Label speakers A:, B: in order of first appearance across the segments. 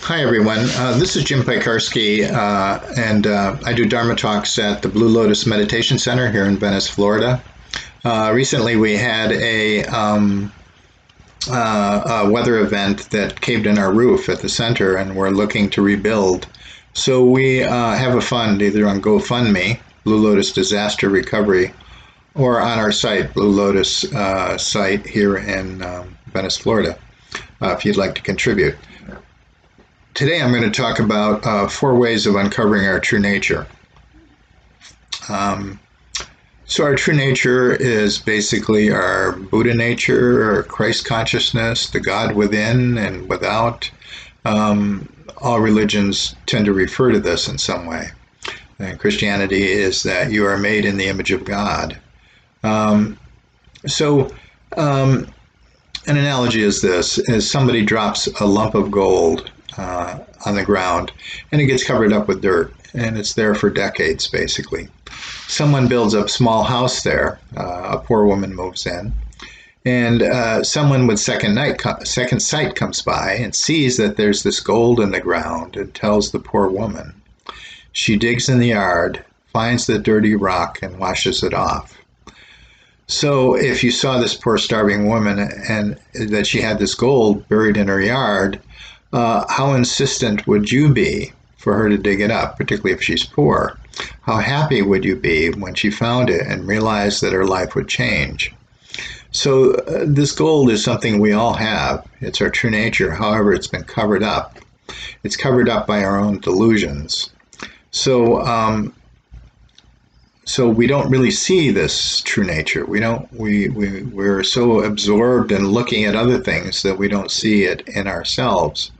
A: Hi, everyone. This is Jim Piekarski, and I do Dharma talks at the Blue Lotus Meditation Center here in Venice, Florida. Recently, we had a weather event that caved in our roof at the center, and we're looking to rebuild. So we have a fund either on GoFundMe, Blue Lotus Disaster Recovery, or on our site, Blue Lotus site here in Venice, Florida, if you'd like to contribute. Today I'm going to talk about 4 ways of uncovering our true nature. So our true nature is basically our Buddha nature, or Christ consciousness, the God within and without. All religions tend to refer to this in some way. And Christianity is that you are made in the image of God. So an analogy is this, is somebody drops a lump of gold on the ground, and it gets covered up with dirt, and it's there for decades, basically. Someone builds a small house there. A poor woman moves in, and someone with second sight comes by and sees that there's this gold in the ground and tells the poor woman. She digs in the yard, finds the dirty rock, and washes it off. So if you saw this poor starving woman and that she had this gold buried in her yard, how insistent would you be for her to dig it up, particularly if she's poor? How happy would you be when she found it and realized that her life would change? So this gold is something we all have. It's our true nature. However, it's been covered up. It's covered up by our own delusions. So we don't really see this true nature. We're so absorbed in looking at other things that we don't see it in ourselves.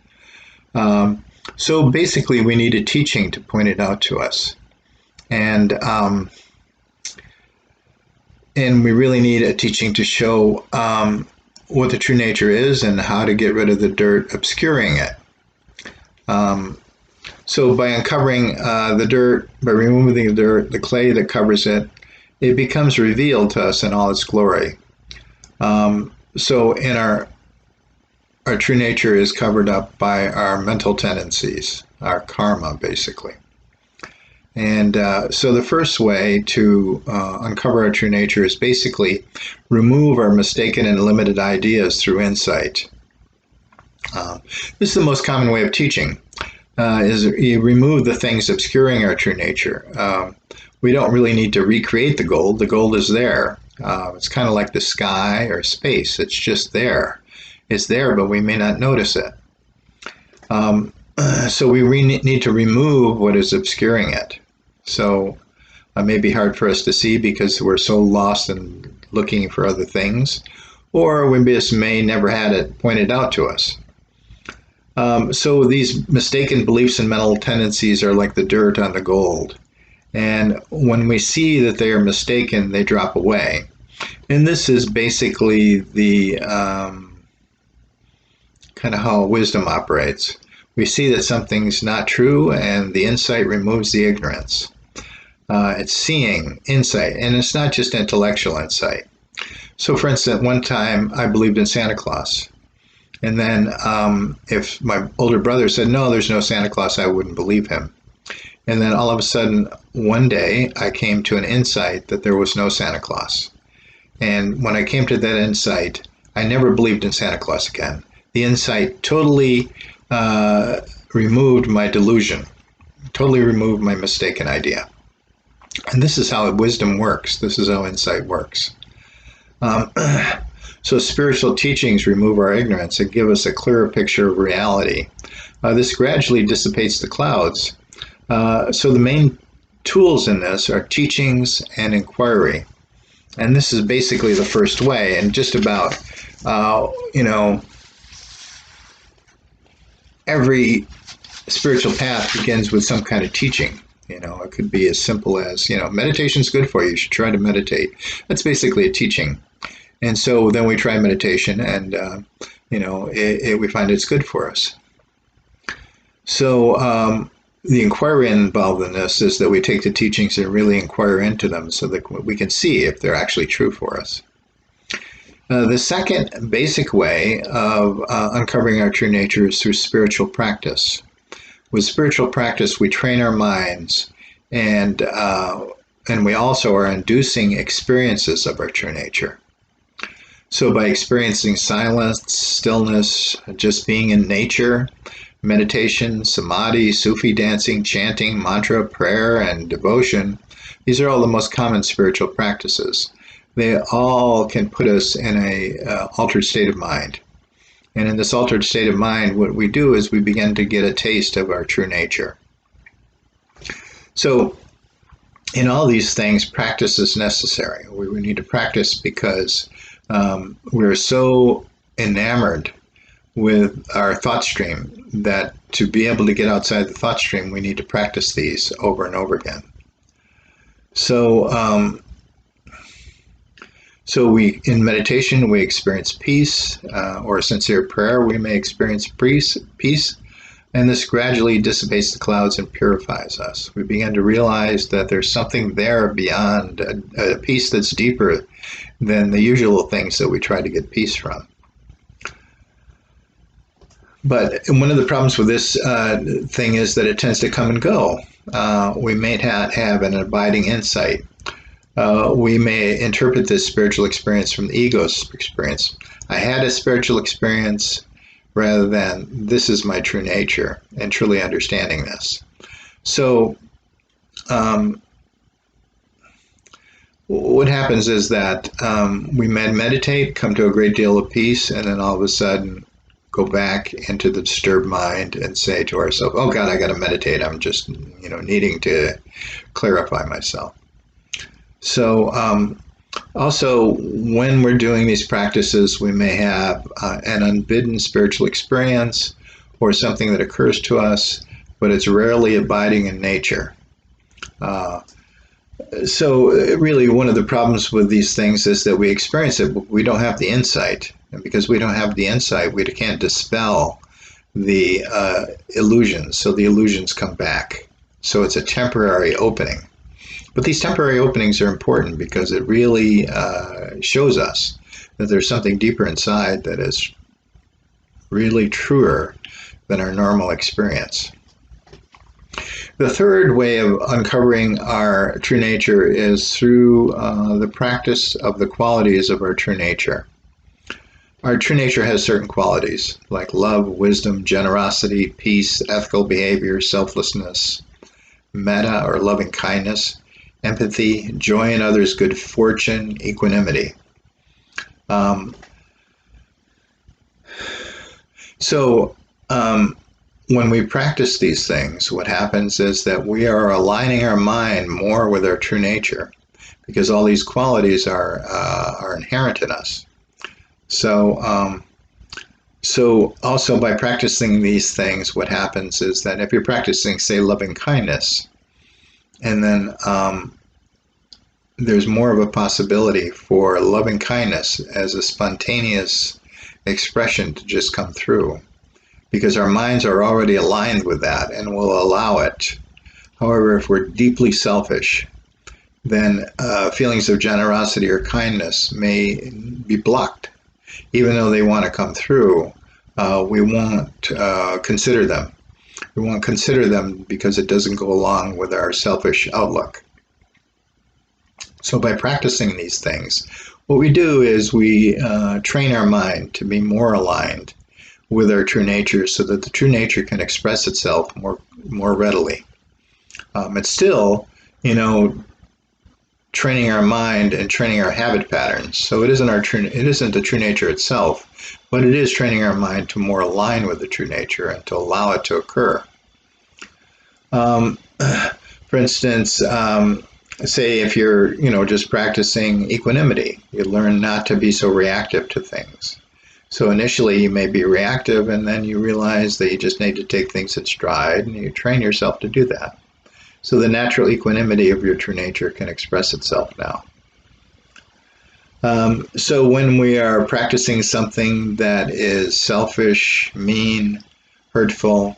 A: So basically, we need a teaching to point it out to us, and we really need a teaching to show what the true nature is and how to get rid of the dirt obscuring it. So by uncovering the dirt, by removing the dirt, the clay that covers it, it becomes revealed to us in all its glory. So in our true nature is covered up by our mental tendencies, our karma, basically. And so the first way to uncover our true nature is basically remove our mistaken and limited ideas through insight. This is the most common way of teaching, is you remove the things obscuring our true nature. We don't really need to recreate the gold. The gold is there. It's kind of like the sky or space. It's just there. It's there, but we may not notice it. So we need to remove what is obscuring it. So it may be hard for us to see because we're so lost in looking for other things, or we just may never had it pointed out to us. So these mistaken beliefs and mental tendencies are like the dirt on the gold. And when we see that they are mistaken, they drop away. And this is basically the kind of how wisdom operates. We see that something's not true, and the insight removes the ignorance. It's seeing, insight, and it's not just intellectual insight. So for instance, one time I believed in Santa Claus. And then if my older brother said, no, there's no Santa Claus, I wouldn't believe him. And then all of a sudden, one day, I came to an insight that there was no Santa Claus. And when I came to that insight, I never believed in Santa Claus again. The insight totally removed my delusion, totally removed my mistaken idea. And this is how wisdom works. This is how insight works. So spiritual teachings remove our ignorance and give us a clearer picture of reality. This gradually dissipates the clouds. So the main tools in this are teachings and inquiry. And this is basically the first way. And just about, every spiritual path begins with some kind of teaching. It could be as simple as, meditation's good for you. You should try to meditate. That's basically a teaching. And so then we try meditation, and we find it's good for us. So the inquiry involved in this is that we take the teachings and really inquire into them so that we can see if they're actually true for us. The second basic way of uncovering our true nature is through spiritual practice. With spiritual practice, we train our minds, and we also are inducing experiences of our true nature. So by experiencing silence, stillness, just being in nature, meditation, samadhi, Sufi dancing, chanting, mantra, prayer, and devotion, these are all the most common spiritual practices. They all can put us in a altered state of mind. And in this altered state of mind, what we do is we begin to get a taste of our true nature. So in all these things, practice is necessary. We need to practice because we're so enamored with our thought stream that to be able to get outside the thought stream, we need to practice these over and over again. So, we in meditation we experience peace, or sincere prayer we may experience peace, and this gradually dissipates the clouds and purifies us. We begin to realize that there's something there beyond, a peace that's deeper than the usual things that we try to get peace from. But one of the problems with this thing is that it tends to come and go. We may have an abiding insight. We may interpret this spiritual experience from the ego's experience. I had a spiritual experience rather than this is my true nature, and truly understanding this. So what happens is that we meditate, come to a great deal of peace, and then all of a sudden go back into the disturbed mind and say to ourselves, oh God, I got to meditate. I'm just, needing to clarify myself. So also, when we're doing these practices, we may have an unbidden spiritual experience or something that occurs to us, but it's rarely abiding in nature. So really, one of the problems with these things is that we experience it, but we don't have the insight. And because we don't have the insight, we can't dispel the illusions. So the illusions come back. So it's a temporary opening. But these temporary openings are important because it really shows us that there's something deeper inside that is really truer than our normal experience. The third way of uncovering our true nature is through the practice of the qualities of our true nature. Our true nature has certain qualities like love, wisdom, generosity, peace, ethical behavior, selflessness, metta or loving kindness, empathy, joy in others' good fortune, equanimity. When we practice these things, what happens is that we are aligning our mind more with our true nature because all these qualities are inherent in us. So also by practicing these things, what happens is that if you're practicing, say, loving kindness, and then there's more of a possibility for loving kindness as a spontaneous expression to just come through because our minds are already aligned with that and will allow it. However, if we're deeply selfish, then feelings of generosity or kindness may be blocked. Even though they want to come through, we won't consider them. We won't consider them because it doesn't go along with our selfish outlook. So by practicing these things, what we do is we train our mind to be more aligned with our true nature so that the true nature can express itself more readily. It's still, training our mind and training our habit patterns. So it isn't the true nature itself, but it is training our mind to more align with the true nature and to allow it to occur. For instance, say if you're, just practicing equanimity, you learn not to be so reactive to things. So initially you may be reactive and then you realize that you just need to take things in stride and you train yourself to do that. So the natural equanimity of your true nature can express itself now. So when we are practicing something that is selfish, mean, hurtful,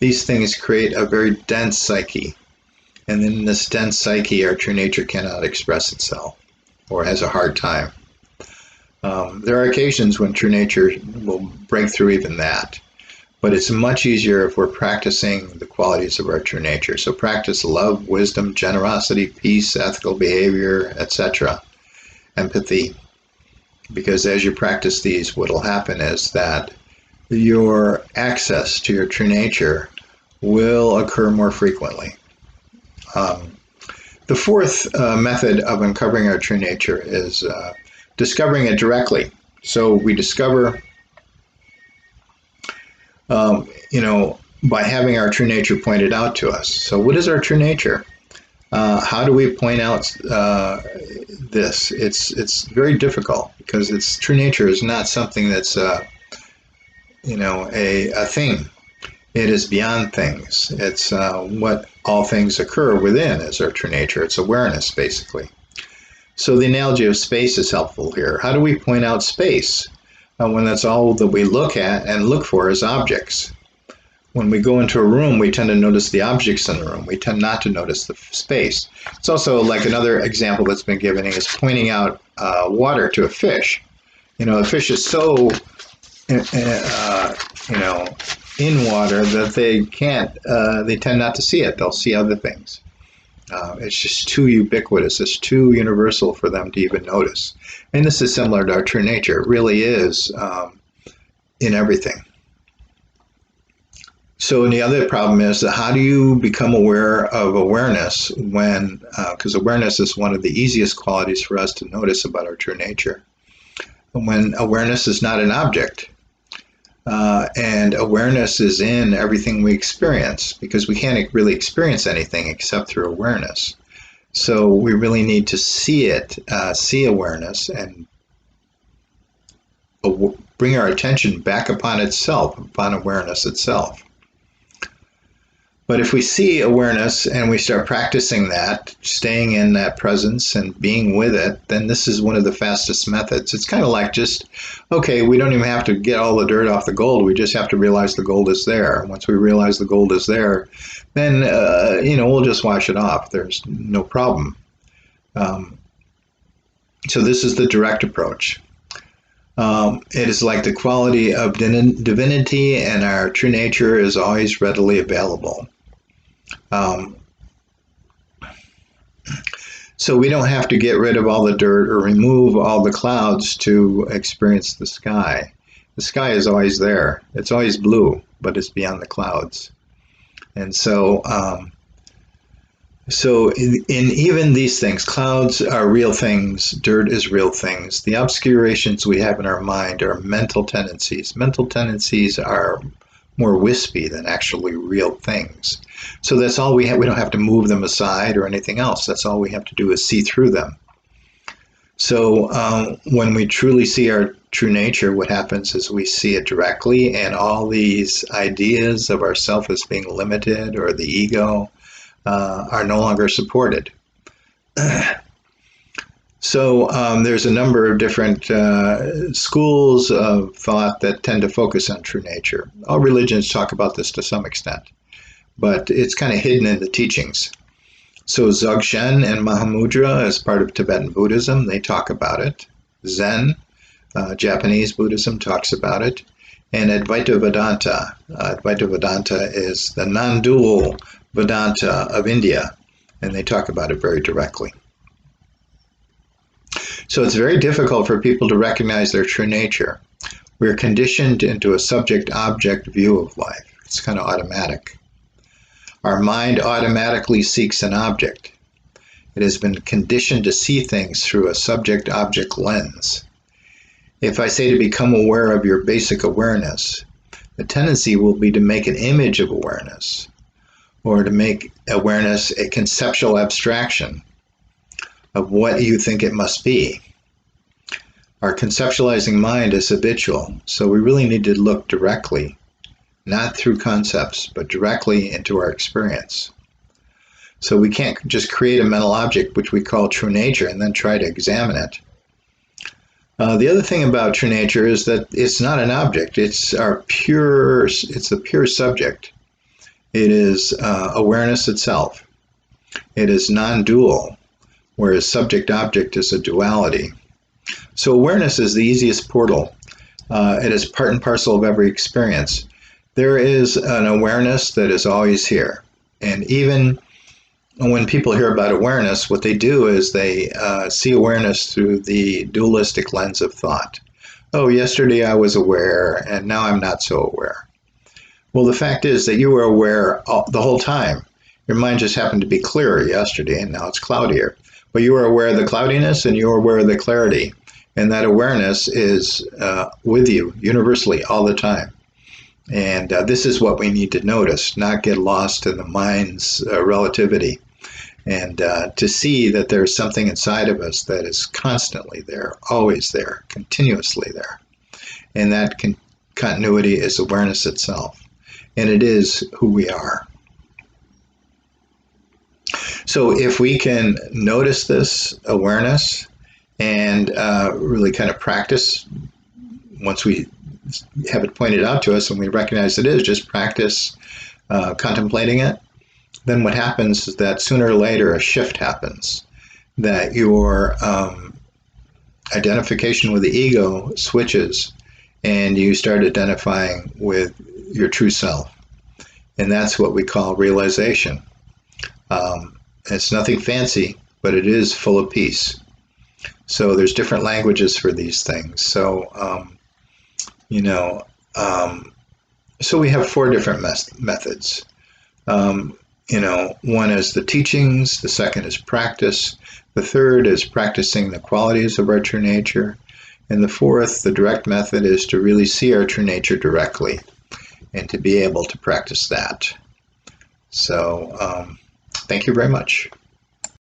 A: these things create a very dense psyche. And in this dense psyche, our true nature cannot express itself or has a hard time. There are occasions when true nature will break through even that, but it's much easier if we're practicing the qualities of our true nature. So practice love, wisdom, generosity, peace, ethical behavior, etc., empathy, because as you practice these, what will happen is that your access to your true nature will occur more frequently. The fourth method of uncovering our true nature is discovering it directly. So we discover, by having our true nature pointed out to us. So what is our true nature? How do we point out this? It's very difficult because its true nature is not something that's a thing. It is beyond things. It's what all things occur within is our true nature. It's awareness, basically. So the analogy of space is helpful here. How do we point out space when that's all that we look at and look for is objects? When we go into a room, we tend to notice the objects in the room. We tend not to notice the space. It's also like another example that's been given is pointing out water to a fish. A fish is so in water that they tend not to see it. They'll see other things. It's just too ubiquitous. It's too universal for them to even notice. And this is similar to our true nature. It really is in everything. So the other problem is that how do you become aware of awareness because awareness is one of the easiest qualities for us to notice about our true nature. When awareness is not an object, and awareness is in everything we experience, because we can't really experience anything except through awareness. So we really need to see it, see awareness, and bring our attention back upon itself, upon awareness itself. But if we see awareness and we start practicing that, staying in that presence and being with it, then this is one of the fastest methods. It's kind of like we don't even have to get all the dirt off the gold. We just have to realize the gold is there. Once we realize the gold is there, then, we'll just wash it off. There's no problem. So this is the direct approach. It is like the quality of divinity, and our true nature is always readily available. So we don't have to get rid of all the dirt or remove all the clouds to experience the sky. The sky is always there. It's always blue, but it's beyond the clouds. And so, in even these things, clouds are real things, dirt is real things. The obscurations we have in our mind are mental tendencies. Mental tendencies are more wispy than actually real things. So that's all we have. We don't have to move them aside or anything else. That's all we have to do is see through them. So when we truly see our true nature, what happens is we see it directly, and all these ideas of ourself as being limited or the ego are no longer supported. So there's a number of different schools of thought that tend to focus on true nature. All religions talk about this to some extent, but it's kind of hidden in the teachings. So Dzogchen and Mahamudra, as part of Tibetan Buddhism, they talk about it. Zen, Japanese Buddhism, talks about it. And Advaita Vedanta. Advaita Vedanta is the non-dual Vedanta of India, and they talk about it very directly. So it's very difficult for people to recognize their true nature. We're conditioned into a subject-object view of life. It's kind of automatic. Our mind automatically seeks an object. It has been conditioned to see things through a subject-object lens. If I say to become aware of your basic awareness, the tendency will be to make an image of awareness, or to make awareness a conceptual abstraction of what you think it must be. Our conceptualizing mind is habitual, so we really need to look directly, not through concepts, but directly into our experience. So we can't just create a mental object, which we call true nature, and then try to examine it. The other thing about true nature is that it's not an object, it's the pure subject. It is awareness itself. It is non-dual, whereas subject-object is a duality. So awareness is the easiest portal. It is part and parcel of every experience. There is an awareness that is always here. And even when people hear about awareness, what they do is they see awareness through the dualistic lens of thought. Oh, yesterday I was aware, and now I'm not so aware. Well, the fact is that you were aware the whole time. Your mind just happened to be clearer yesterday, and now it's cloudier. But you were aware of the cloudiness, and you were aware of the clarity. And that awareness is with you universally all the time. And this is what we need to notice, not get lost in the mind's relativity. And to see that there's something inside of us that is constantly there, always there, continuously there. And that continuity is awareness itself. And it is who we are. So if we can notice this awareness and really kind of practice, once we have it pointed out to us and we recognize it is, just practice contemplating it, then what happens is that sooner or later a shift happens, that your identification with the ego switches and you start identifying with your true self. And that's what we call realization. It's nothing fancy, but it is full of peace. So there's different languages for these things. So, so we have 4 different methods. One is the teachings, the second is practice, the third is practicing the qualities of our true nature, and the fourth, the direct method, is to really see our true nature directly and to be able to practice that. So thank you very much.